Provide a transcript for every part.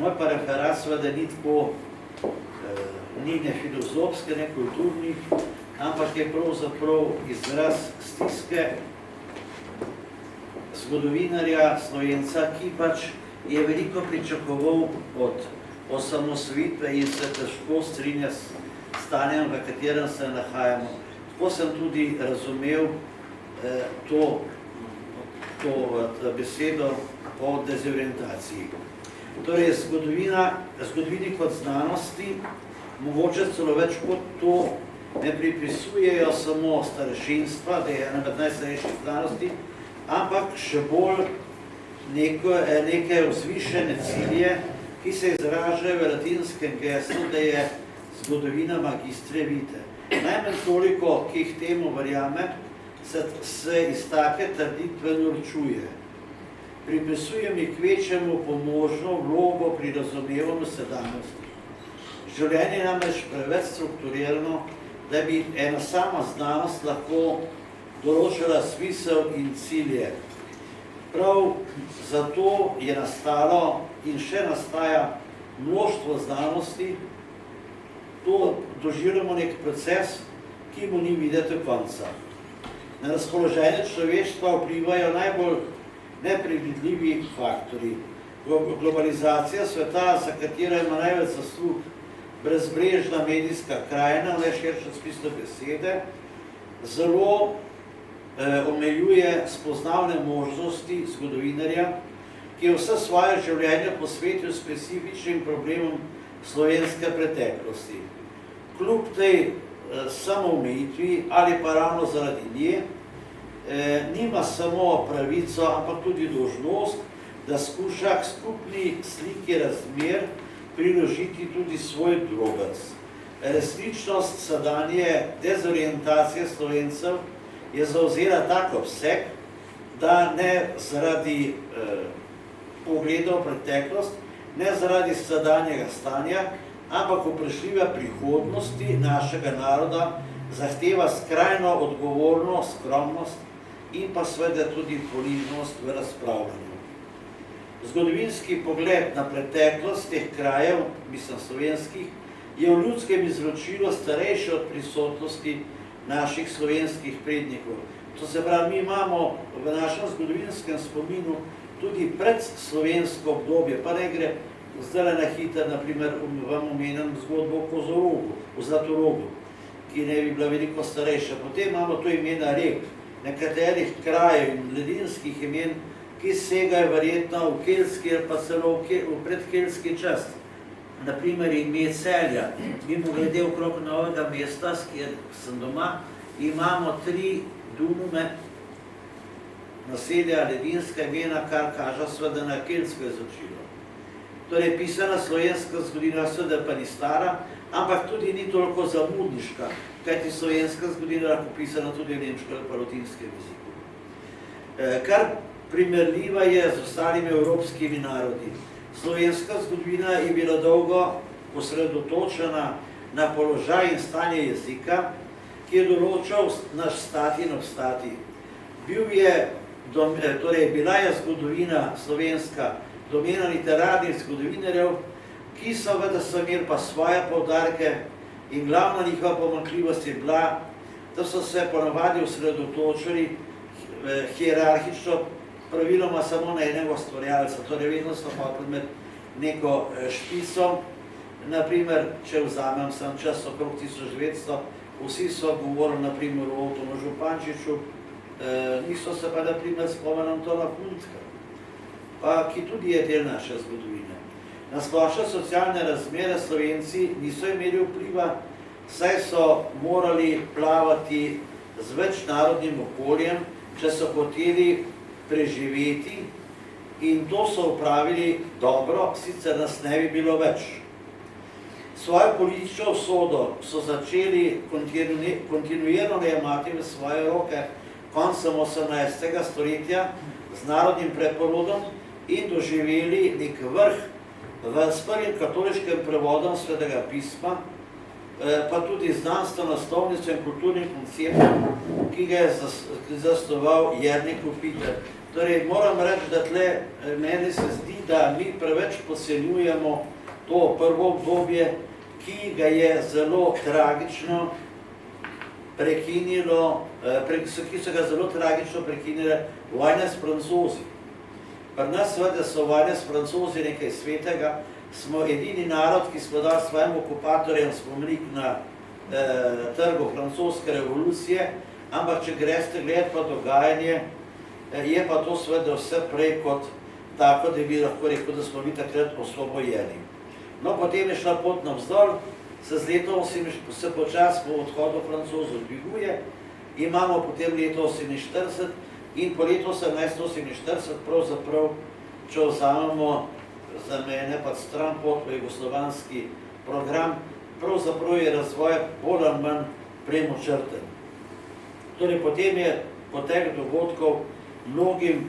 moj pa referat seveda ni tako, ni ne filozofske, ne kulturni, ampak je pravzaprav izraz stiske zgodovinarja, Slovenca, ki pač je veliko pričakoval od osamosvojitve in se težko strinja s stanjem, v katerem se nahajamo. Tako sem tudi razumel to besedo o dezorientaciji. Torej, zgodovini kot znanosti, mogoče celo več kot to, ne pripisujejo samo starešinstva, da je ena med najstarejših znanosti, ampak še bolj neke vzvišene cilje, ki se izražajo v latinskem geslu, da je zgodovina magistre vitae. Najmanj toliko, ki jih temu verjame, se iz take trditve norčuje. Pripisuje mi kvečemu pomožno vlogo pri razumevanju sedanjosti. Življenje je namreč preveč strukturirano, da bi ena sama znanost lahko določila smisel in cilje. Prav zato je nastalo in še nastaja množstvo znanosti. To doživljamo nek proces, ki mu ni videti konca. Na razpoloženje človeštva vplivajo najbolj nepredvidljivi faktorji. Globalizacija sveta, za katero ima največ zaslug brezbrežna medijska krajina, le širše smislu besede, zelo omejuje spoznavne možnosti zgodovinarja, ki je vse svoje življenje posvetil specifičnim problemom slovenske preteklosti. Kljub tej samoomejitvi ali pa ravno zaradi nje, nima samo pravico, ampak tudi dolžnost, da skuša k skupni sliki razmer priložiti tudi svoj drobec. Resničnost sedanje dezorientacije Slovencev je zavzela tak obseg, da ne zaradi pogledov preteklost, ne zaradi sedanjega stanja, ampak vprašljive prihodnosti našega naroda zahteva skrajno odgovornost, skromnost in pa seveda tudi ponižnost v razpravljanju. Zgodovinski pogled na preteklost teh krajev, mislim slovenskih, je v ljudskem izročilu starejše od prisotnosti naših slovenskih prednikov. To se pravi, mi imamo v našem zgodovinskem spominu tudi predslovensko obdobje, pa ne gre zdaj na hiter, naprimer, vam omenjam zgodbo o Kozorogu, o Zlatorogu, ki ne bi bila veliko starejša. Potem imamo to imena rek, nekaterih krajev in ledinskih imen, ki segajo verjetno v keltski ali pa celo v predkeltski čas. Naprimer ime Celja, mimo glede okrog Novega mesta, kjer sem doma, imamo 3 dume naselja ledinska imena, kar kaže seveda na keltsko izročilo. Torej, pisana slovenska zgodovina seveda pa ni stara, ampak tudi ni toliko zamudniška, kajti slovenska zgodovina lahko pisana tudi v nemškem ali pa latinskem jeziku. Kar primerljiva je z ostalimi evropskimi narodi. Slovenska zgodovina je bila dolgo osredotočena na položaj in stanje jezika, ki je določal naš stati in obstati. Bila je zgodovina slovenska domena literarnih zgodovinarjev, ki seveda so imeli pa svoje poudarke in glavna njihova pomanjkljivost je bila, da so se ponavadi osredotočili hierarhično, praviloma samo na enega ustvarjalca, torej vedno so hoteli med neko špico. Naprimer, če vzamem sam čas okrog 1900, vsi so govorili naprimer o Otonu Župančiču, niso se pa naprimer spomnili Antona Kuntka, ki tudi je del naše zgodovine. Na splošne socialne razmere Slovenci niso imeli vpliva, saj so morali plavati z večnarodnim okoljem, če so hoteli preživeti, in to so upravili dobro, sicer nas ne bi bilo več. Svojo politično usodo so začeli kontinuirano jemati v svoje roke koncem 18. stoletja z narodnim preporodom in doživeli nek vrh s prvim katoliškim prevodom Svetega pisma, pa tudi znanstveno naslovnico in kulturnim konceptom, ki ga je zasnoval Jernej Kopitar. Torej, moram reči, da tle meni se zdi, da mi preveč podcenjujemo to prvo obdobje, ki ga je zelo tragično prekinilo, ki so ga zelo tragično prekinile vojne s Francozi. Pri nas seveda so vojne s Francozi nekaj svetega, smo edini narod, ki smo dali svojim okupatorjem spomenik na trgu francoske revolucije, ampak če greste gledati pa dogajanje, je pa to seveda vse prej kot tako, da bi lahko rekel, da smo mi takrat osvobojeni. No, potem je šla pot navzdol, se počas po odhodu Francozov dviguje, imamo potem leto 1948 in po letu 1848 pravzaprav, če vzamemo za mene pa stran pot v jugoslovanski program, pravzaprav je razvoj bolj ali manj premočrten. Torej, potem je potek dogodkov mnogim,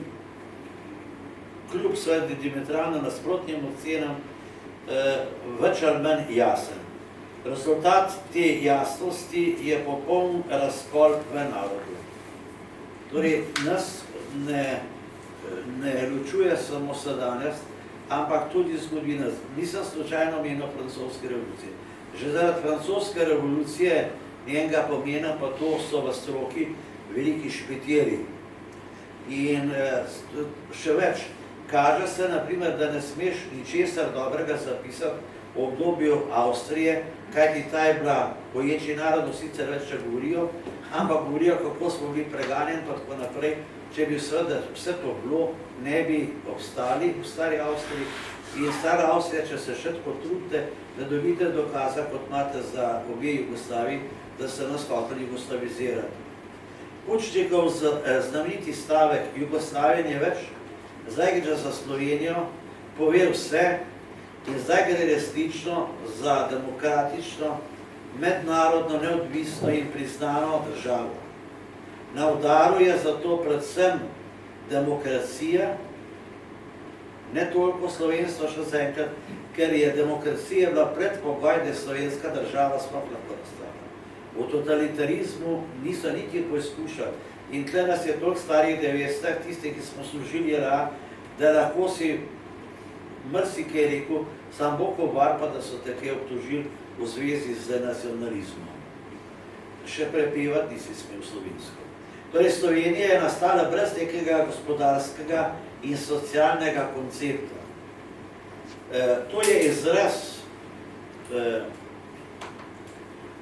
kljub svojim diametralno nasprotnim ocenam, več ali manj jasen. Rezultat te jasnosti je popoln razkol v narodu. Torej, nas ne ločuje samo sedanjost, ampak tudi zgodovina. Nisem slučajno omenil francoske revolucije. Že zaradi francoske revolucije njenega pomena pa to so v stroki veliki špetiri. In še več, kaže se, naprimer, da ne smeš ničesar dobrega zapisati v obdobju Avstrije, kajti ta je bila boječi narod, sicer več če govorijo, ampak govorijo, kako smo bili preganjeni, pa tako naprej. Če bi seveda vse to bilo, ne bi obstali v stari Avstriji. In stara Avstrija, če se še tako trudite, da dobite dokaza, kot imate za obe Jugoslaviji, da se nas hoteli jugoslavizirati. Pučnikov znameniti stavek Jugoslavije je več, zdaj gre za Slovenijo, pove vse in zdaj gre resnično za demokratično, mednarodno, neodvisno in priznano državo. Na udaru je zato predvsem demokracija, ne toliko slovenstvo še zaenkrat, ker je demokracija bila predpogoj, da je slovenska država sploh lahko nastala. V totalitarizmu niso niti poizkušali in tle nas je toliko starih, da veste, tisti, ki smo služili JLA, da lahko si marsikaj rekel, sam Bog obar pa, da so te kaj obtožili v zvezi z nacionalizmom. Še prepevati nisi smel slovensko. Torej, Slovenija je nastala brez nekega gospodarskega in socialnega koncepta. To je izraz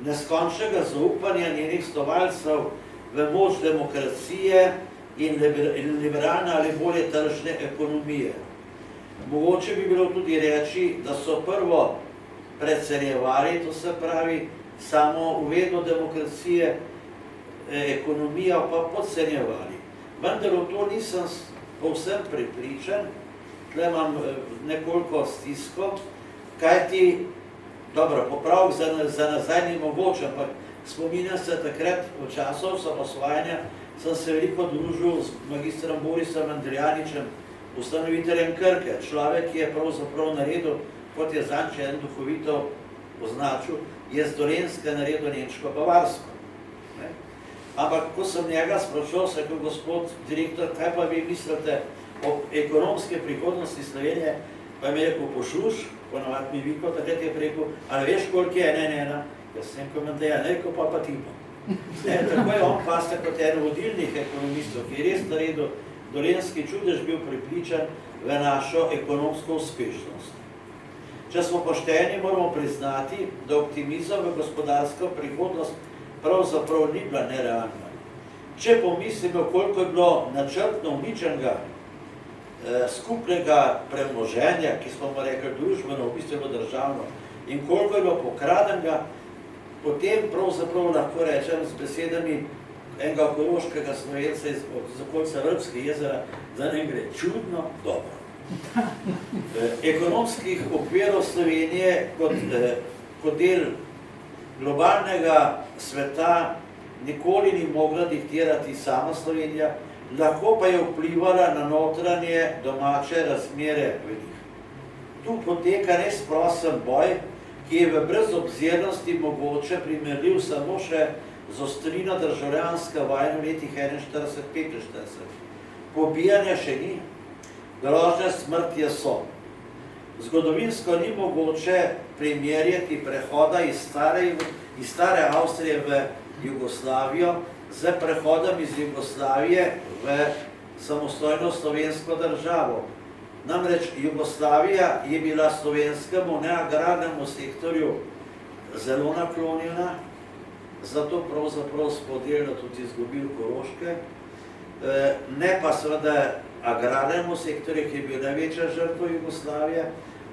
neskončnega zaupanja njenih snovalcev v moč demokracije in liberalne ali bolje tržne ekonomije. Mogoče bi bilo tudi reči, da so prvo precenjevali, to se pravi, samo uvedbo demokracije, ekonomijo pa podcenjevali. Vendar v to nisem povsem prepričan, tle imam nekoliko stisko, kajti, dobro, popravek za nazaj ni mogoče, ampak spominjam se takrat v času osamosvajanja, sem se veliko družil z magistrom Borisom Andrijaničem, ustanoviteljem Krke, človek, ki je pravzaprav naredil, kot je zanče en duhovito označil, je z Dolenjske naredil Nemško-Bavarsko. Ampak, ko sem njega sprašal, se kot gospod direktor, kaj pa vi mislite o ekonomske prihodnosti Slovenije, pa mi je rekel, pošluš, ponavadi mi viko, takrat je rekel, ali veš, koliko je, ne, jaz sem komentarja, ne, ko pa tipo. Tako je on pasta kot en vodilnih ekonomistov, ki je res naredil dolenjski čudež, bil pripričan v našo ekonomsko uspešnost. Če smo pošteni, moramo priznati, da optimizem v gospodarsko prihodnost pravzaprav ni bila nerealna. Če pomislimo, koliko je bilo načrtno uničenega skupnega premoženja, ki smo mu rekli družbeno, v bistvu državno, in koliko je bilo pokradenega, potem pravzaprav lahko rečem z besedami enega koroškega Slovenca iz okolice Vrbskega jezera, da ne gre čudno dobro. Ekonomskih okvirov Slovenije kot del globalnega sveta nikoli ni mogla diktirati sama Slovenija, lahko pa je vplivala na notranje domače razmere v njih. Tu poteka nesprosen boj, ki je v brezobzirnosti mogoče primerljiv samo še z ostrino državljanske vojne v letih 41-45. pobijanja še ni, grožnje smrti so. Zgodovinsko ni mogoče primerjati prehoda iz stare Avstrije v Jugoslavijo z prehodom iz Jugoslavije v samostojno slovensko državo. Namreč Jugoslavija je bila slovenskemu neagrarnemu sektorju zelo naklonjena, zato pravzaprav spodelno tudi izgubil Koroške, ne pa seveda agrarnemu sektorju, ki je bil največja žrtva Jugoslavije,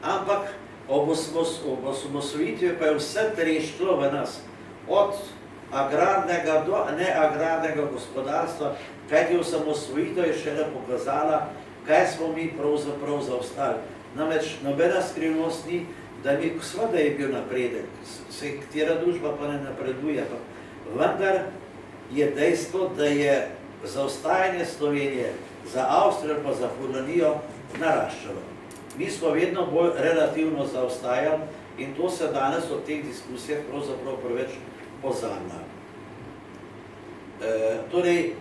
ampak ob osamosvojitvi pa je vse treščilo v nas, od agrarnega do neagrarnega gospodarstva, kajti osamosvojitev je šele pokazala, kaj smo mi pravzaprav zaostali. Namreč nobena skrivnost ni, da mi seveda je bil napredek, katera družba pa ne napreduje, vendar je dejstvo, da je zaostajanje Slovenije za Avstrijo pa za Furlanijo naraščalo. Mi smo vedno bolj relativno zaostajali in to se danes v teh diskusijah pravzaprav preveč pozablja. Torej,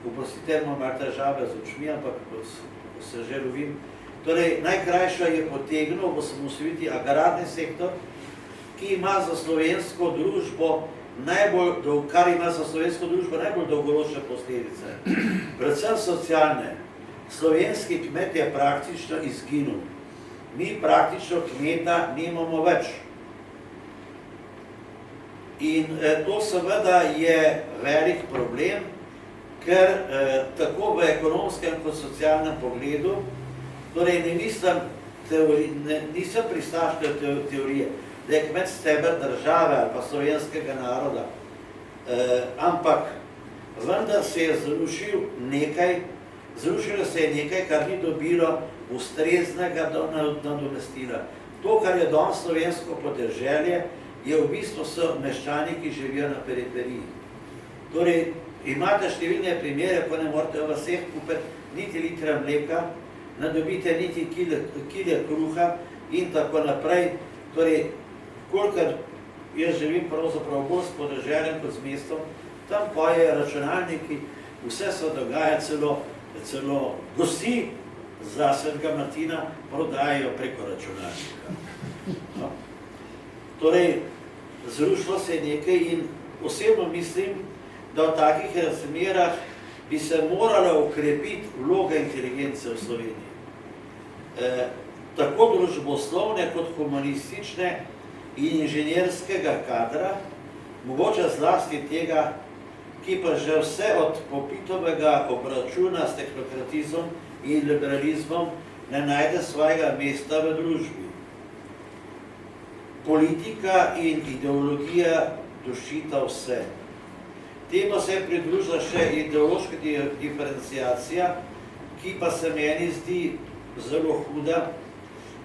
oprostite, imam malo težave z očmi, ampak se že lovim. Torej, najkrajša je potegnil v osamosvojitvi agrarni sektor, ki ima za slovensko družbo najbolj dolgoročne posledice, predvsem socialne. Slovenski kmet je praktično izginul. Mi praktično kmeta nimamo več. In to seveda je velik problem, ker tako v ekonomskem kot socialnem pogledu, torej nisem pristaš teorije, da je kmet steber države ali pa slovenskega naroda, ampak vendar se je zrušilo se je nekaj, kar ni dobilo ustreznega nadomestila. To, kar je danes slovensko podeželje, je v bistvu so meščani, ki živijo na periferiji. Torej, imate številne primere, ko ne morate v vseh kupiti niti litra mleka, ne dobite niti kile kruha in tako naprej. Torej, kolikor jaz živim pravzaprav bolj s podeželjem kot z mestom, tam pa je računalniki, vse se dogaja, celo gosti za Svetega Martina prodajajo preko računalnika. No. Torej, zrušilo se je nekaj in osebno mislim, da v takih razmerah bi se morala okrepiti vloga inteligence v Sloveniji. Tako družboslovne kot humanistične in inženirskega kadra, mogoče zlasti tega, ki pa že vse od Popitovega obračuna s tehnokratizmom in liberalizmom ne najde svojega mesta v družbi. Politika in ideologija dušita vse. Temu se je pridružila še ideološka diferenciacija, ki pa se meni zdi zelo huda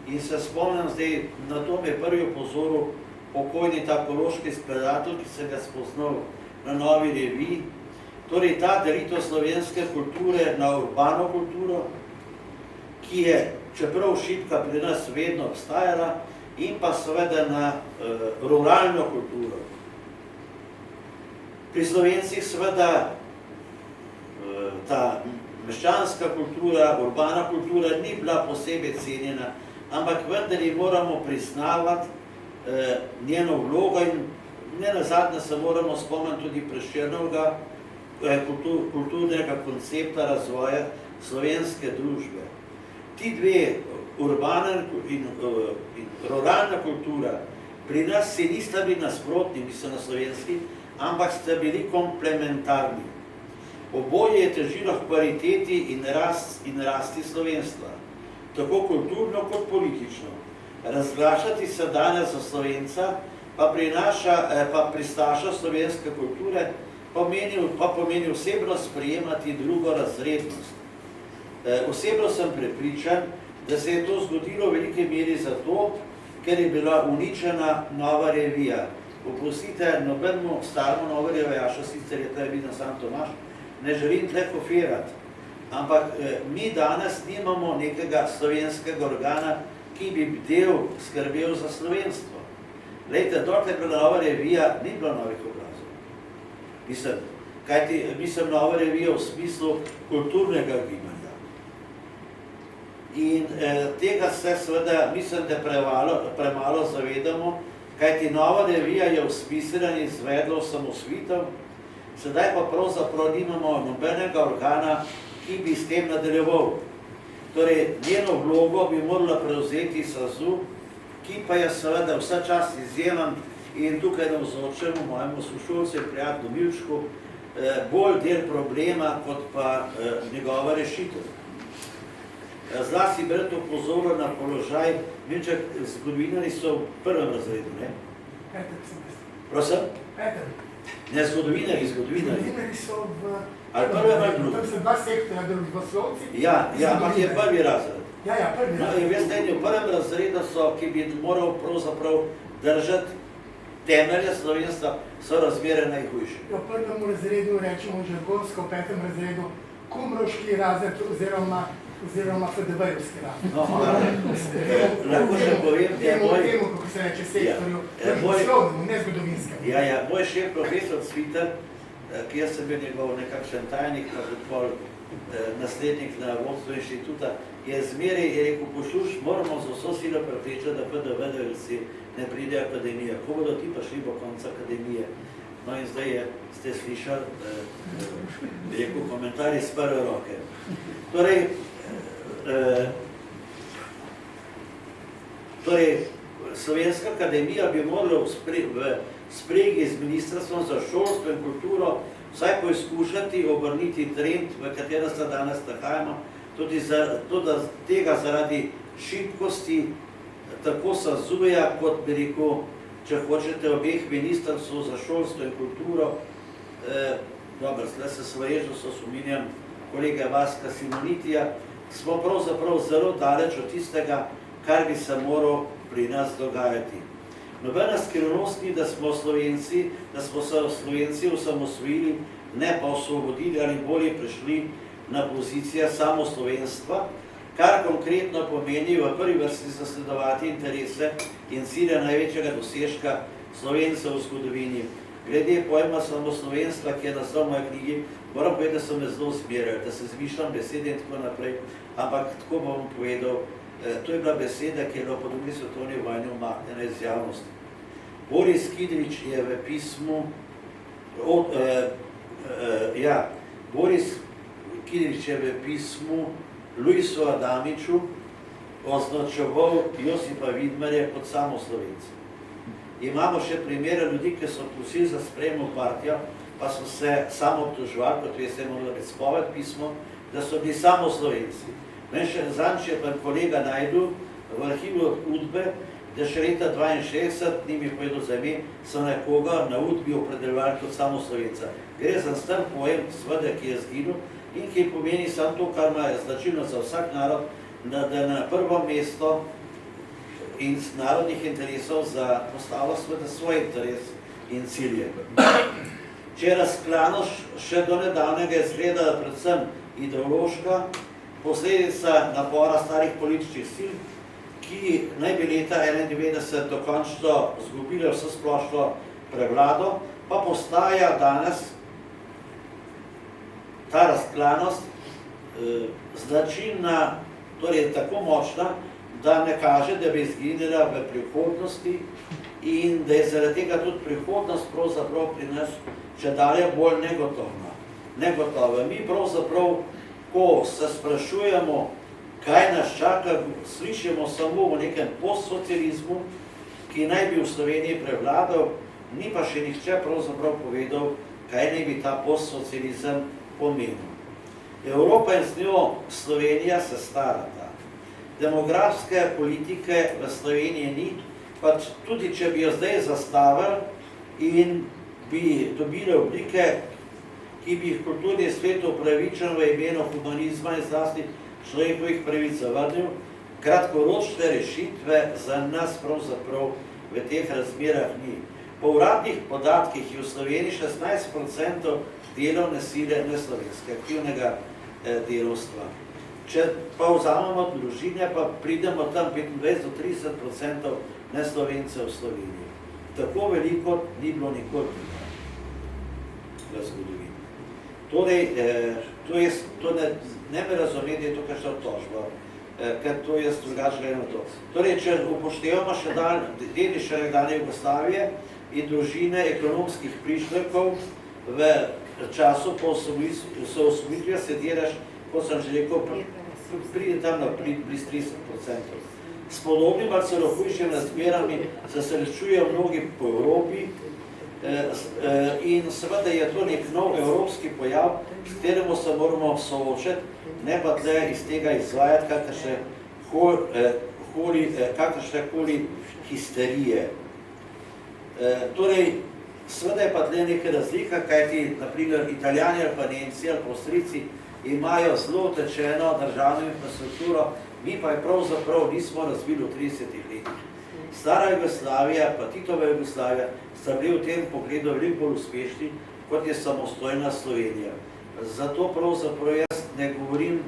in se spomnim zdaj, na to me prvi opozoril pokojni takološki skladatelj, ki sem ga spoznal na Novi reviji. Torej, ta delitev slovenske kulture na urbano kulturo, ki je, čeprav šibka pri nas vedno obstajala, in pa seveda na ruralno kulturo. Pri Slovencih seveda ta meščanska kultura, urbana kultura ni bila posebej cenjena, ampak vendar ji moramo priznavati njeno vlogo in ne nazadnje se moramo spomniti tudi Prešernovega kulturnega koncepta razvoja slovenske družbe. Ti dve, urbana in ruralna kultura, pri nas si nista bili nasprotni, mislim na slovenski, ampak sta bili komplementarni. Oboje je težilo k pariteti in rasti slovenstva, tako kulturno kot politično. Razglašati se danes za Slovenca pa pristaša slovenske kulture, pa pomeni osebno sprejemati drugorazrednost. Osebno sem prepričan, da se je to zgodilo v veliki meri zato, ker je bila uničena Nova revija. Oprostite, nobenemu staremu Nova revijašu, sicer je to vidno sam Tomaž, ne želim tle kofirati, ampak mi danes nimamo nekega slovenskega organa, ki bi skrbel za slovenstvo. Glejte, dokler je bila Nova revija, ni bilo novih obrazov. Mislim, kajti mislim nova revija v smislu kulturnega gibanja. In tega se seveda, mislim, da premalo zavedamo, kajti nova revija je usmislila in izvedla osamosvojitev, sedaj pa pravzaprav nimamo nobenega organa, ki bi s tem nadaljeval. Torej, njeno vlogo bi morala prevzeti SAZU, ki pa je seveda vsa čas izjemen in tukaj navzočemu mojemu sošolcu in prijatelju Milčku bolj del problema, kot pa njegova rešitev. Zlasti bi rad opozoril na položaj, Milček, zgodovinari so v prvem razredu, ne? Prosim? Ne, zgodovinari. Zgodovinari so v... Ali prvem ali drugem? Tam so dva sektorja, družboslovci. Ja, ampak je prvi razred. Ja, prvi razred. In veste, v prvem razredu so, ki bi moral pravzaprav držati temelje slovenstva, so razmere najhujše. V prvem razredu rečemo žargonsko, v petem razredu kumrovški razred oziroma FDV-jevski razred. Lahko še povem, da je moj... Temu, kako se reče, sektorju, družboslovnemu, ne zgodovinskemu. Ja, moj šef profesor Cviter, kjer sem bil njegov nekakšen tajnik, pa tudi pol naslednik na vodstvu inštituta, je zmeraj rekel, posluš, moramo z vso silo prepričati, da FDV-jevci ne pride akademija. Ko bodo ti pa šli po koncu akademije? No in zdaj ste slišali, rekel, komentar iz prve roke. Torej, Slovenska akademija bi morala v spregi z Ministrstvom za šolstvo in kulturo vsaj poizkušati obrniti trend, v katerem se danes nahajamo, tudi tega zaradi šibkosti tako SAZU-ja, kot bi rekel, če hočete, obeh ministrstv za šolstvo in kulturo. Dobro, zdaj se svoježno so spominjam kolega Vaska Simonitija, smo pravzaprav zelo daleč od tistega, kar bi se moral pri nas dogajati. Nobena skrivnost ni, da smo se Slovenci osamosvojili, ne pa osvobodili ali bolje prišli na pozicija samoslovenstva, kar konkretno pomeni v prvi vrsti zasledovati interese in cilje največjega dosežka Slovencev v zgodovini. Glede pojma samoslovenstva, ki je naslov moje knjigi, moram povedati, da so me zelo zmerjali, da se zmišljam besede in tako naprej, ampak tako bom povedal, to je bila beseda, ki je bila po drugi svetovni vojni umaknjena iz javnosti. Boris Kidrič je v pismu, Boris Kidrič je v pismu Luisu Adamiču označeval Josipa Vidmarja kot samoslovenca. Imamo še primere ljudi, ki so prosili za sprejem v partijo, pa so se samo obtoževali, kot veste, morala biti spoved pismo, da so bili samoslovenci. Zanj je pa kolega najdu v arhivu Udbe, da še leta 62, ni mi povedal za ime, so nekoga na Udbi opredeljevali kot samoslovenca. Gre za star pojem, seveda, ki je zginil in ki pomeni samo to, kar ima značilno za vsak narod, da na prvo mesto in z narodnih interesov postavlja seveda svoj interes in cilje. Če razklanost še do nedavnega izgleda predvsem ideološka, posledica napora starih političnih sil, ki naj bi leta 1991 dokončno zgubile vso splošno prevlado, pa postaja danes ta razklanost značilna, torej tako močna, da ne kaže, da bi izginila v prihodnosti in da je zaradi tega tudi prihodnost pravzaprav pri nas če dalje bolj negotova. Mi pravzaprav, ko se sprašujemo, kaj nas čaka, slišimo samo o nekem postsocializmu, ki naj bi v Sloveniji prevladal, ni pa še nihče pravzaprav povedal, kaj naj bi ta postsocializem pomenil. Evropa in z njo Slovenija se starata. Demografske politike v Sloveniji ni, pa tudi če bi jo zdaj zastavili in bi dobili oblike, ki bi jih kulturni svet upravičen v imenu humanizma in zlasti človekovih pravic zavrnil, kratkoročne rešitve za nas pravzaprav v teh razmerah ni. Po uradnih podatkih je v Sloveniji 16% delovne sile neslovenske, aktivnega delovstva. Če pa vzamemo družine, pa pridemo tam 25 do 30% neslovencev v Sloveniji. Tako veliko ni bilo nikoli v zgodovini. Torej, ne me razumeti, je to kakšna tožba, ker to jaz drugače gledam to. Torej, če upoštevamo še dedišče nekdanje Jugoslavije in družine ekonomskih prišlekov v času po osamosvojitvi se delaš, kot sem že rekel, pride tam na bliz 30%. S podobnim ali celo hujšimi razmerami se srečujejo mnogi po Evropi in seveda je to nek nov evropski pojav, s kateremu se moramo soočiti, ne pa tle iz tega izvajati kakršne koli histerije. Torej, seveda je pa tle neka razlika, kajti naprimer Italijani ali pa Nemci ali pa Avstrijci imajo zelo utečeno državno infrastrukturo, mi pa je pravzaprav nismo razvili v 30 letih. Stara Jugoslavija pa Titova Jugoslavija sta bili v tem pogledu veliko bolj uspešni, kot je samostojna Slovenija. Zato pravzaprav jaz ne govorim,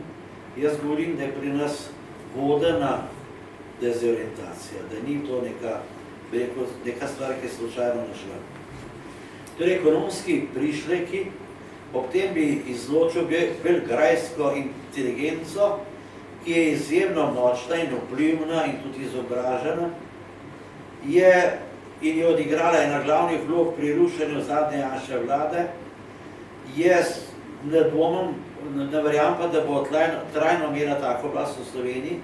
jaz govorim, da je pri nas vodena dezorientacija, da ni to neka stvar, ki je slučajno našla. Torej, ekonomski prišleki, ob tem bi izločil belgrajsko inteligenco, ki je izjemno močna in vplivna in tudi izobražena, in je odigrala ena glavnih vlog pri rušenju zadnje Janševe vlade, ne dvomim, ne verjamem pa, da bo trajno imela tako oblast v Sloveniji,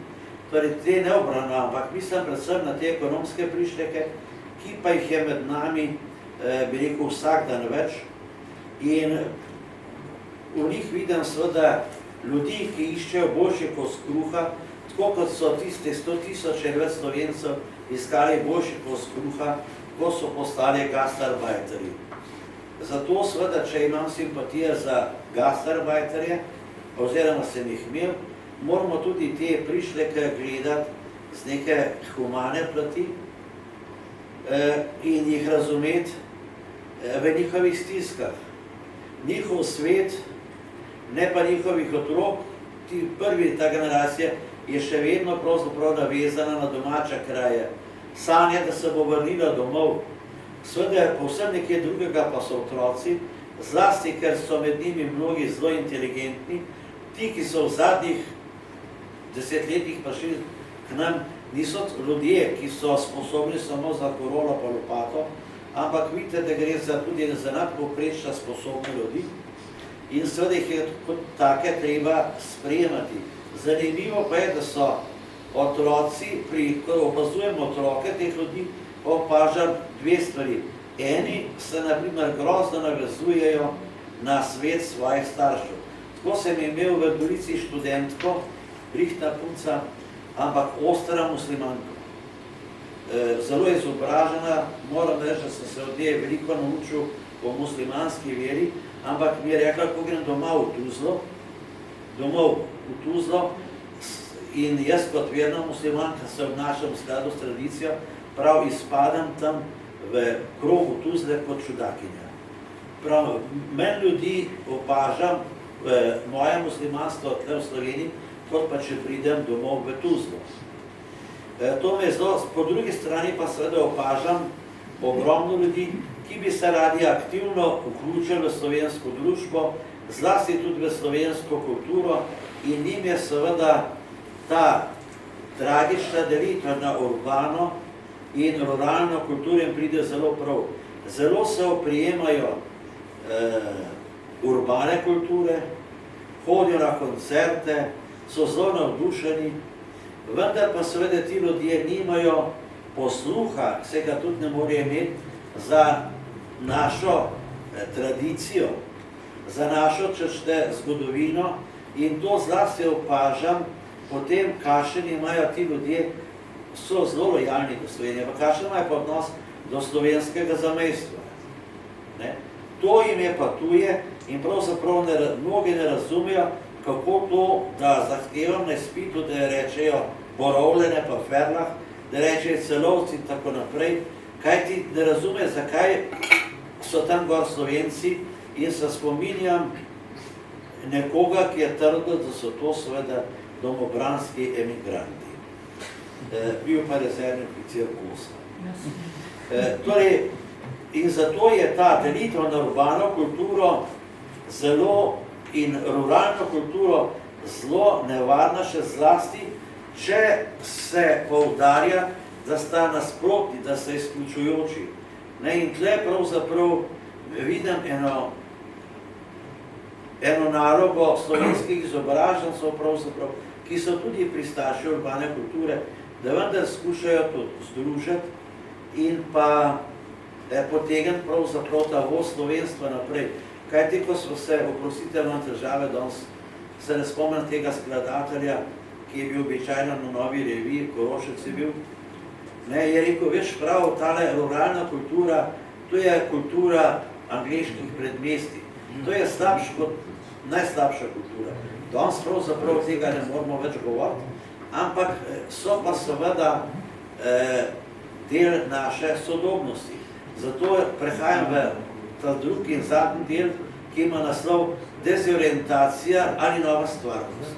torej te ne obravnavam, ampak mislim predvsem na te ekonomske prišleke, ki pa jih je med nami, bi rekel, vsak dan več, in v njih vidim seveda ljudi, ki iščejo boljši kos kruha, tako kot so tiste 100.000 in več Slovencev iskali boljši kos kruha, ko so postali gastarbajterji. Zato seveda, če imam simpatije za gastarbajterje, oziroma sem jih imel, moramo tudi te prišleke gledati z neke humane plati in jih razumeti v njihovih stiskah. Njihov svet, ne pa njihovih otrok, ta generacija, je še vedno pravzaprav navezana na domače kraje. Sanja, da se bo vrnila domov. Seveda je povsem nekaj drugega, pa so otroci, zlasti, ker so med njimi mnogi zelo inteligentni. Ti, ki so v zadnjih desetletjih prišli k nam, niso ljudje, ki so sposobni samo za korolo pa lopato, ampak vidite, da gre tudi za nadpovprečno sposobne ljudi in seveda jih je kot take treba sprejemati. Zanimivo pa je, da so otroci, ko opazujemo otroke teh ljudi, opažam dve stvari. Eni se naprimer grozno navezujejo na svet svojih staršev. Tako sem imel v Gorici študentko, brihtna punca, ampak ostra muslimanka. Zelo izobražena, moram reči, da sem se od nje veliko naučil o muslimanski veri, ampak mi je rekla, ko grem domov v Tuzlo, in jaz kot verna muslimanka se obnašam v skladu s tradicijo, prav izpadam tam v krogu Tuzle kot čudakinja. Prav, meni ljudi opažam moje muslimanstvo tle v Sloveniji, kot pa če pridem domov v Tuzlo. To me zelo, po drugi strani pa seveda opažam ogromno ljudi, ki bi se radi aktivno vključili v slovensko družbo, zlasti tudi v slovensko kulturo, in njim je seveda ta tragična delitev na urbano in ruralno kulturo jim pride zelo prav. Zelo se oprijemajo urbane kulture, hodijo na koncerte, so zelo navdušeni, vendar pa seveda ti ljudje nimajo posluha, se ga tudi ne morejo imeti, za našo tradicijo, za našo zgodovino, in to zlasti opažam potem, kakšen imajo ti ljudje, so zelo lojalni do Slovenije, pa kakšen imajo pa odnos do slovenskega zamejstva. To jim je pa tuje in pravzaprav mnogi ne razumejo, kako to, da zahtevam na izpitu, da rečejo Borovljene pa Ferlah, da rečejo Celovci in tako naprej, kaj ti ne razume, zakaj so tam gor Slovenci, in se spominjam nekoga, ki je trdil, da so to seveda domobranski emigranti. Bil pa rezervni oficir Kosa. In zato je ta delitev na urbano kulturo zelo in ruralno kulturo zelo nevarna še zlasti, če se poudarja, da sta nasprotni, da sta izključujoči. In tle pravzaprav vidim eno nalogo slovenskih izobražencev, ki so tudi pristaši urbane kulture, da vendar skušajo to združiti in pa potegniti pravzaprav ta voz slovenstva naprej. Kajti, ko smo se, oprostite vam težave, danes se ne spomnim tega skladatelja, ki je bil običajno na Novi reviji, Korošec je bil, je rekel, veš prav, tale ruralna kultura, to je kultura angleških predmestij. To je slabša kot najslabša kultura. Danes pravzaprav tega ne moramo več govoriti, ampak so pa seveda del naše sodobnosti. Zato prehajam v ta drugi in zadnji del, ki ima naslov Dezorientacija ali nova stvarnost.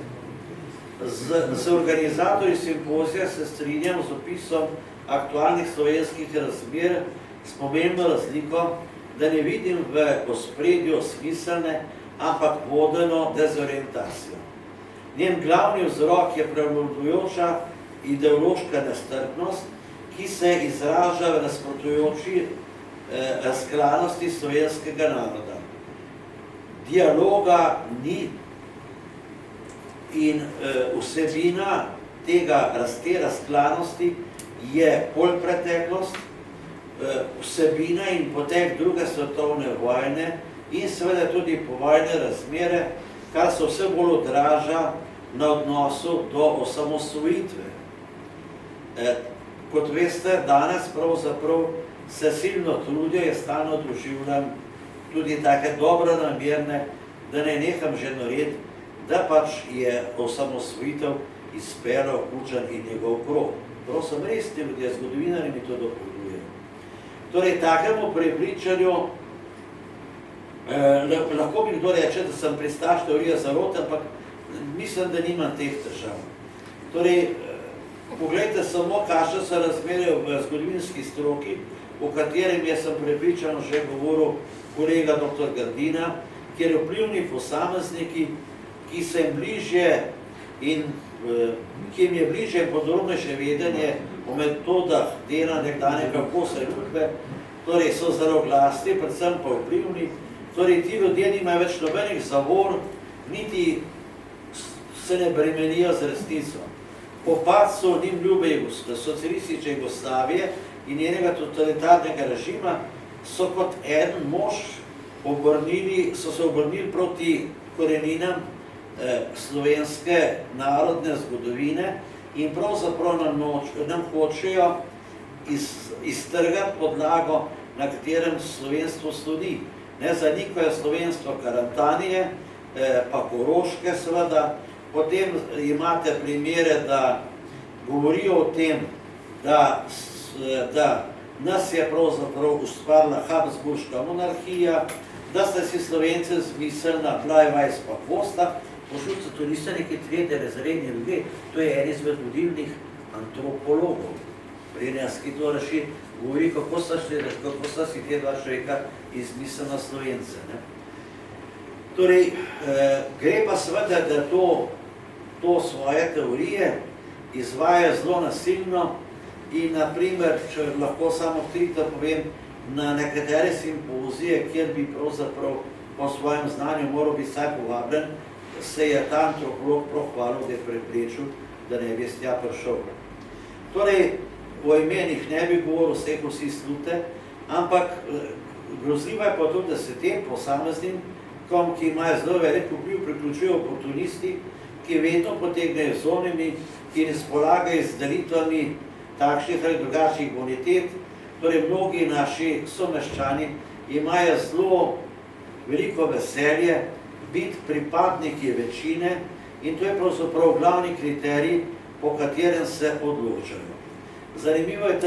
Z organizatorji simpozija se strinjam z opisom aktualnih slovenskih razmer s pomembno razliko, da ne vidim v ospredju smiselne, ampak vodeno dezorientacijo. Njen glavni vzrok je prevladujoča ideološka nestrpnost, ki se izraža v nasprotujoči razklanosti slovenskega naroda. Dialoga ni in vsebina te razklanosti je polpreteklost, vsebina in potek druge svetovne vojne in seveda tudi povojne razmere, kar se vse bolj odraža na odnosu do osamosvojitve. Kot veste, danes pravzaprav se silno trudijo, je stalno doživljam tudi take dobronamerne, da ne neham že narediti, da pač je osamosvojitev izpeljal Kučan in njegov krog. Prosim, res ti ljudje, zgodovinari mi to dopovedujejo. Torej, takemu prepričanju lahko mi kdo reče, da sem pristaš teorije zarote, ampak mislim, da nimam teh težav. Torej, poglejte samo, kakšne so razmere v zgodovinski stroki, o katerem je sem prepričan že govoril kolega dr. Grdina, kjer vplivni posamezniki, ki se jim bližje in ki jim je bližje podrobnejše vedenje o metodah dela nekdanjega kosa in Udbe, torej so zelo glasni, predvsem pa vplivni, torej ti ljudje nimajo več nobenih zavor, niti se ne bremenijo z resnico. Po padcu njim ljube socialistične Jugoslavije in njenega totalitarnega režima so kot en mož so se obrnili proti koreninam slovenske narodne zgodovine in pravzaprav nam hočejo iztrgati podlago, na katerem slovenstvo sloni. Zanikajo slovenstvo Karantanije, pa Koroške seveda. Potem imate primere, da govorijo o tem, da nas je pravzaprav ustvarila Habsburška monarhija, da ste si Slovence zmislili Bleiweiss pa Kosta. Poslušajte, to niso neki tretje razredni ljudje, to je en izmed vodilnih antropologov. Pri nas, ki to reši, govori, kako sta si te dva človeka izmislila Slovence. Torej, gre pa seveda, da to svoje teorije izvaja zelo nasilno in, naprimer, če lahko samo trito povem, na nekatere simpozije, kjer bi pravzaprav po svojem znanju moral biti vsaj povabljen, se je ta antropolog pohvalil, da je preprečil, da ne bi tja prišel. Torej, o imenih ne bi govoril, vsi slute, ampak grozljivo je pa to, da se tem posameznim, ki imajo zelo velik vpliv, priključujejo oportunisti, ki vedno potegnejo z onimi, ki razpolagajo z delitvami takšnih ali drugačnih bonitet. Torej, mnogi naši someščani imajo zelo veliko veselje biti pripadniki večine in to je pravzaprav glavni kriterij, po katerem se odločajo. Zanimivo je,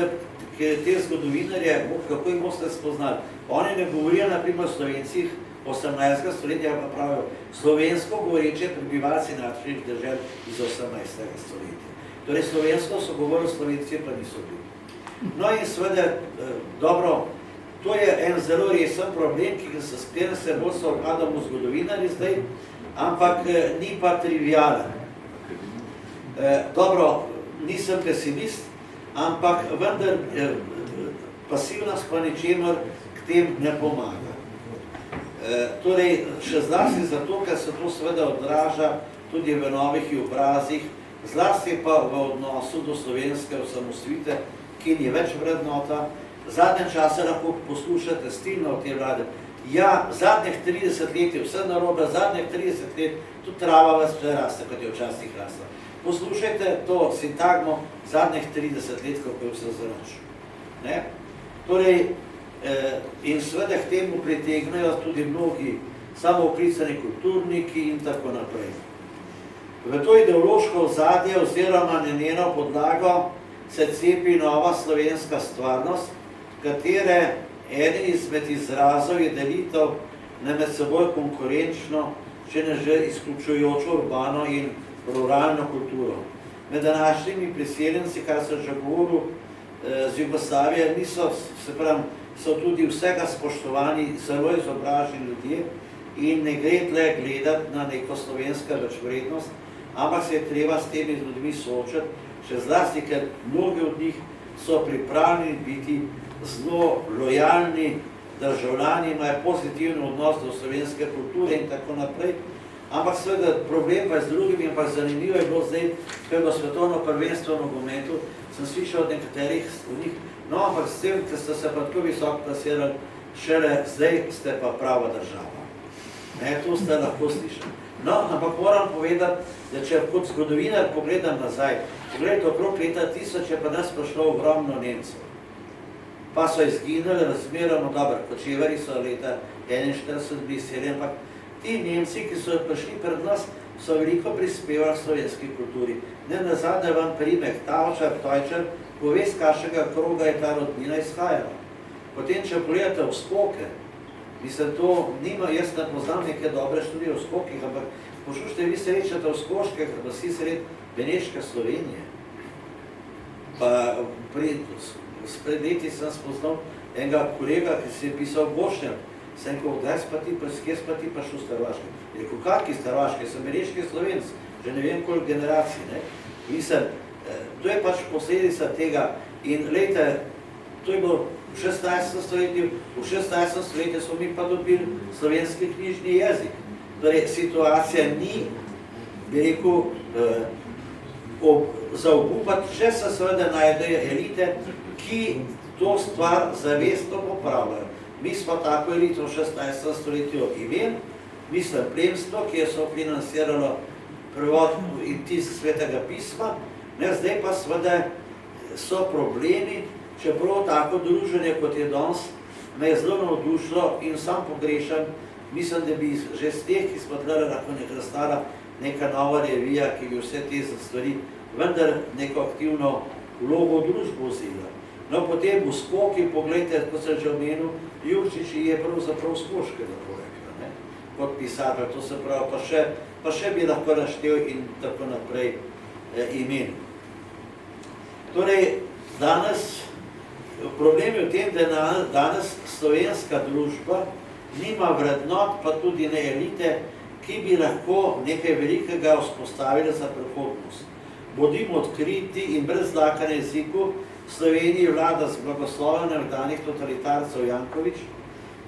te zgodovinarje, kako jih boste spoznali. Oni ne govorijo, naprimer, o Slovencih 18. stoletja, pa pravijo slovensko govoreče prebivalci naših držav iz 18. stoletja. Torej, slovensko so govorili, Slovenci pa niso bili. No in seveda, dobro, To je en zelo resen problem, s katerim se bolj sovladamo zgodovinarji zdaj, ampak ni pa trivialen. Dobro, nisem pesimist, ampak vendar pasivnost pa ničemer k tem ne pomaga. Torej, še zlasti zato, ker se to seveda odraža tudi v novih obrazih, zlasti pa v odnosu do slovenske osamosvojitve, ki ni več vrednota. Zadnje čase lahko poslušate stilno od te vlade. Ja, zadnjih 30 let je vse narobe, zadnjih 30 let tudi trava vas še raste, kot je včasih rasla. Poslušajte to sintagmo zadnjih 30 let, kako je vse zaračo. Torej, in seveda k temu pritegnejo tudi mnogi samooklicani kulturniki in tako naprej. V to ideološko ozadje oziroma na njeno podlago se cepi nova slovenska stvarnost, katere eden izmed izrazov je delitev na med seboj konkurenčno, če ne že izključujočo urbano in ruralno kulturo. Med današnjimi priseljenci, kar se že govoril, z Jugoslavije niso, se pravim, so tudi vsega spoštovani, zelo izobraženi ljudje in ne gre tle gledati na neko slovensko večvrednost, ampak se je treba s temi ljudmi soočati, še zlasti, ker mnogi od njih so pripravljeni biti zelo lojalni državljani, imajo pozitivni odnos do slovenske kulture in tako naprej. Ampak seveda problem pa je z drugimi, ampak zanimivo je bilo zdaj, ker je bilo svetovno prvenstvo v nogometu, sem slišal od nekaterih od njih, no, ampak s tem, ker ste se pa tako visoko plasirali, šele zdaj ste pa prava država. To ste lahko slišali. No, ampak moram povedati, da če kot zgodovinar pogledam nazaj, pogledajte, okrog leta 1000 je pa nas prišlo ogromno Nemcev. Pa so izginili razmeroma dobro, Kočevarji so leta 41 bili izseljeni, ampak ti Nemci, ki so prišli pred nas, so veliko prispevali slovenski kulturi. Ne nazadnje vam primek, Tavčar, Ptojčar, pove, z kakšnega kroga je ta rodbina izhajala. Potem, če pogledate v skoke, mislim, to nima, jaz ne poznam neke dobre študije v skokih, ampak poslušajte, vi se rečete v skoške, vsi sred Beneške Slovenije. Pa spred leti sem spoznal enega kolega, ki se je pisal Bošnjak. Sem rekel, kje pa ti pa šel z Hrvaške? Je rekel, kaki z Hrvaške? Sem beneški Slovenc, že ne vem koliko generacij. Mislim, to je pač posledica tega. In lejte, to je bilo v 16. stoletju, v 16. stoletju smo mi pa dobili slovenski knjižni jezik. Torej, situacija ni, bi rekel, za obupati, če se seveda najdejo elite, ki to stvar zavestno popravljajo. Mi smo tako elito v 16. stoletju imeli, mislim, plemstvo, ki je sofinanciralo prevod in tisk Svetega pisma, zdaj pa seveda so problemi, čeprav tako druženje, kot je danes, me je zelo navdušilo in sam pogrešam, mislim, da bi že z teh, ki smo tle lahko nekaj nastala neka nova revija, ki bi vse te stvari vendar neko aktivno vlogo v družbo vzela. No, potem v skoki, pogledajte, kot sem že omenil, Jurčič je pravzaprav skoškega projekta, kot pisatelj, to se pravi, pa še bi lahko naštel in tako naprej imen. Torej, danes, problem je v tem, da danes slovenska družba nima vrednot, pa tudi ne elite, ki bi lahko nekaj velikega vzpostavili za prihodnost. Bodimo odkriti in brez dlaka na jeziku, v Sloveniji vlada z blagoslovom nekdanjih totalitarcev Janković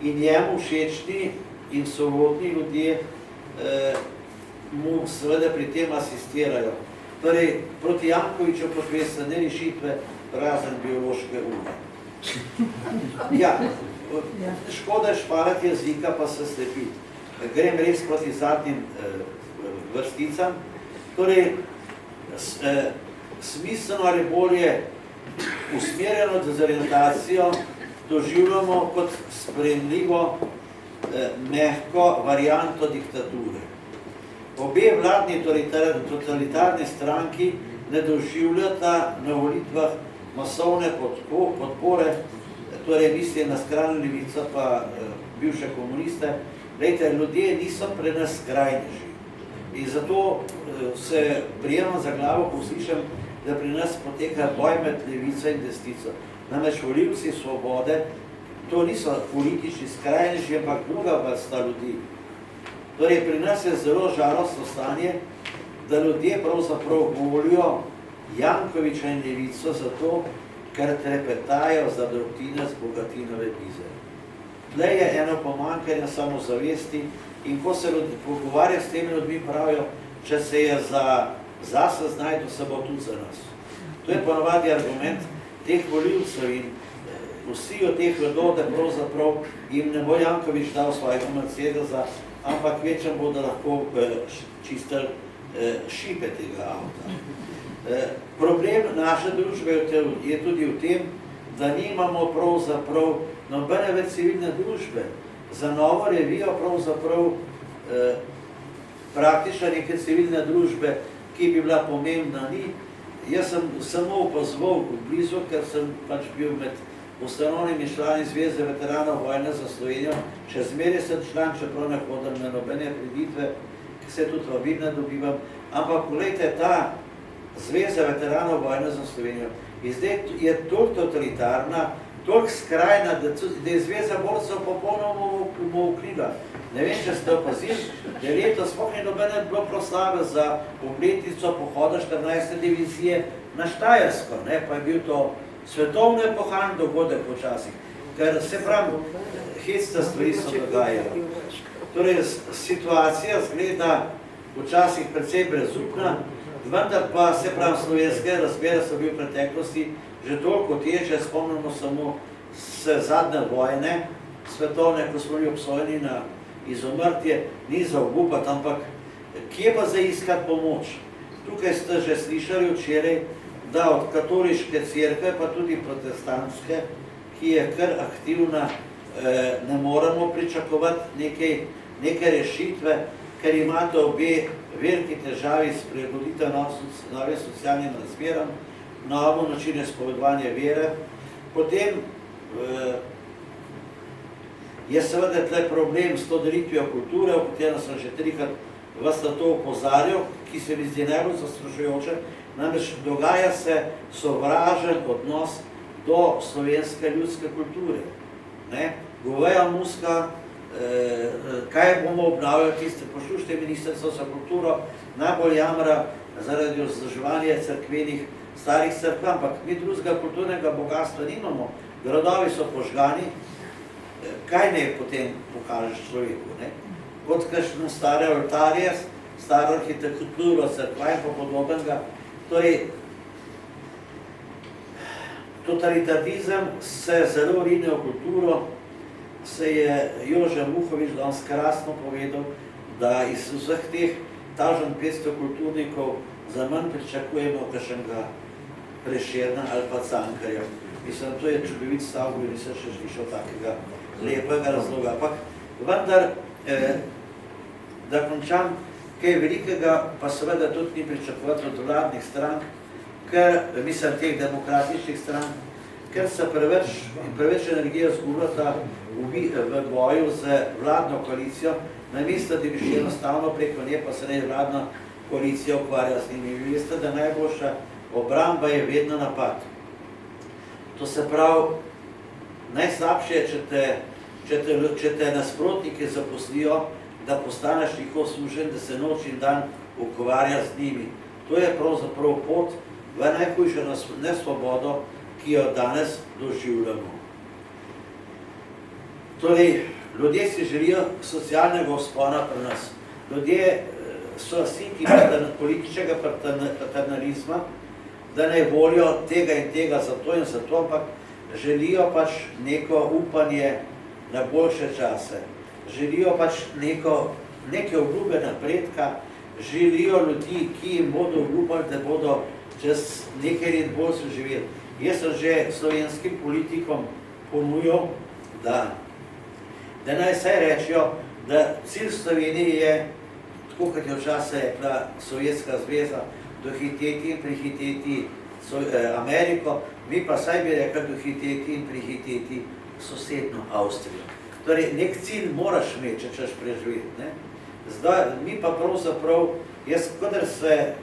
in njemu všečni in sorodni ljudje mu seveda pri tem asistirajo. Torej, proti Jankoviću, kot veste, ne rešitve, razen biološke ure. Ja, škoda je šparati jezika, pa se slepiti. Grem res proti zadnjim vrsticam. Torej, smiselno ali bolje usmerjeno dezorientacijo doživljamo kot sprejemljivo, mehko varianto diktature. Obe vladni totalitarni stranki ne doživljata na volitvah masovne podpore, torej misli na skrajno levico pa bivše komuniste. Glejte, ljudje niso pri nas skrajneži. In zato se prijemam za glavo, ko slišam, da pri nas poteka boj med levico in desnico. Namreč volivci Svobode to niso politični skrajneži, ampak druga vrsta ljudi. Torej, pri nas je zelo žalostno stanje, da ljudje pravzaprav volijo Jankoviča in Levico zato, ker trepetajo za drobtine z Bogatinove mize. Tle je eno pomanjkanje samozavesti in ko se pogovarja s temi ljudmi, pravijo, če se je zase znajdu, se bo tudi za nas. To je ponovadi argument teh volivcev in vsi od teh vedo, da pravzaprav jim ne bo Jankovič dal svojega Mercedesa, ampak večjem bodo lahko čistili šipe tega avta. Problem naše družbe je tudi v tem, da nimamo pravzaprav nobene več civilne družbe. Za Novo revijo pravzaprav praktično neke civilne družbe, ki bi bila pomembna, ni. Jaz sem samo opazoval blizu, ker sem pač bil med ustanovnimi člani Zveze veteranov vojne za Slovenijo, še zmeraj sem član, čeprav ne hodim na nobene prireditve, ki se tudi vabim ne dobivam, ampak poglejte, ta Zveza veteranov vojne za Slovenijo je toliko totalitarna, toliko skrajna, da je Zveza borcev popolnoma ukrila. Ne vem, če ste opazili, da je letos sploh ni nobene bilo proslave za obletnico pohoda 14. divizije na Štajersko, pa je bil to svetovno epohalni dogodek včasih, ker se pravi, hecne stvari so dogajale. Torej, situacija zgleda včasih precej brezupna, vendar pa se pravi, slovenske razmere so bile v preteklosti že toliko težje, spomnimo samo se zadnje vojne svetovne, ko smo bili obsojeni na izumrtje, ni za obupati, ampak kje pa zaiskati pomoč? Tukaj ste že slišali včeraj, da od katoliške cerkve, pa tudi protestantske, ki je kar aktivna, ne moramo pričakovati neke rešitve, ker imate obe veliki težavi s prilagoditev novim socialnim razmeram, novo način izpovedovanja vere. Potem je seveda tle problem s to delitvijo kulture, o katerem sem že trikrat vas na to opozarjal, ki se mi zdi najbolj zastrašujoče. Namreč dogaja se sovražen odnos do slovenske ljudske kulture. Goveja muska, kaj bomo obnavljali tiste, poslušajte, Ministrstvo za kulturo najbolj jamra zaradi vzdrževanja cerkvenih starih cerkva, ampak mi drugega kulturnega bogatstva nimamo. Gradovi so požgani, kaj ne potem pokažeš človeku? Kot kakšne stare oltarje, staro arhitekturo cerkva in podobnega. Torej, totalitarizem se zelo rine v kulturo, se je Jože Muhovič danes krasno povedal, da iz vseh teh tažen 500 kulturnikov za manj pričakujemo kakšnega Prešerna ali pa Cankarja. Mislim, to je čudovit stavb, nisem še slišal takega lepega razloga. Ampak vendar, da končam, kaj velikega, pa seveda tudi ni pričakovati od vladnih strank, ker, mislim, teh demokratičnih strank, ker se preveč energije zgubljata v boju z vladno koalicijo, namesto, da bi še enostavno preko nje, pa se ne vladna koalicija ukvarja z njimi. Vi veste, da najboljša obramba je vedno napad. To se pravi, najslabše je, če te nasprotniki zaposlijo, da postaneš njihov služen, da se noč in dan ukvarja z njimi. To je pravzaprav pot v najhujšo nesvobodo, ki jo danes doživljamo. Torej, ljudje si želijo socialnega vzpona pri nas. Ljudje so sinki političnega paternalizma, da ne volijo tega in tega zato in zato, ampak želijo pač neko upanje na boljše čase. Želijo pač neke obljube napredka, želijo ljudi, ki jim bodo obljubali, da bodo čez nekaj let bolj so živeli. Jaz sem že slovenskim politikom ponujal, da naj saj rečijo, da cilj Slovenije je, tako kot je včasih rekla Sovjetska zveza, dohiteti in prihiteti Ameriko, mi pa saj bi rekla dohiteti in prihiteti sosedno Avstrijo. Torej, nek cilj moraš imeti, če češ preživeti. Zdaj, mi pa pravzaprav, jaz, kadar se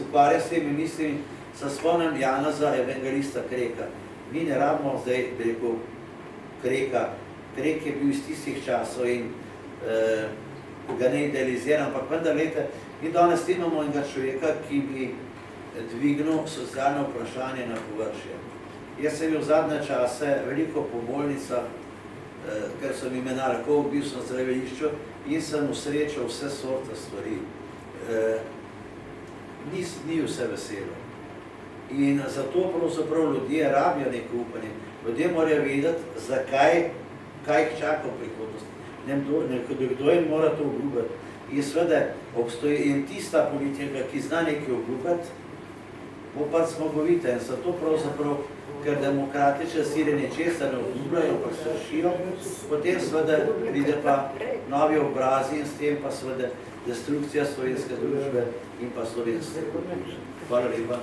ukvarja s temi mislimi, se spomnim Janeza Evangelista Kreka. Mi ne rabimo zdaj, bi rekel, Kreka. Krek je bil iz tistih časov in ga ne idealiziram, ampak vendar, lejte, mi danes imamo enega človeka, ki bi dvignil socialno vprašanje na površje. Jaz sem bil v zadnje čase veliko po bolnicah, ker so mi narko, bil sem v zdravilišču in sem usrečal vse sorte stvari. Ni vse veselo. In zato pravzaprav ljudje rabijo neko upanje. Ljudje morajo vedeti, kaj jih čaka v prihodnosti. Kdo jim mora to obljubiti. In seveda obstoji in tista politika, ki zna nekaj obljubiti, bo pač zmagovita. In zato pravzaprav, ker demokratične sile nečesa ne obljubljajo, pa se rešijo, potem seveda pride pa novi obrazi in s tem pa seveda destrukcija slovenske družbe in pa slovenske kulture. Hvala lepa.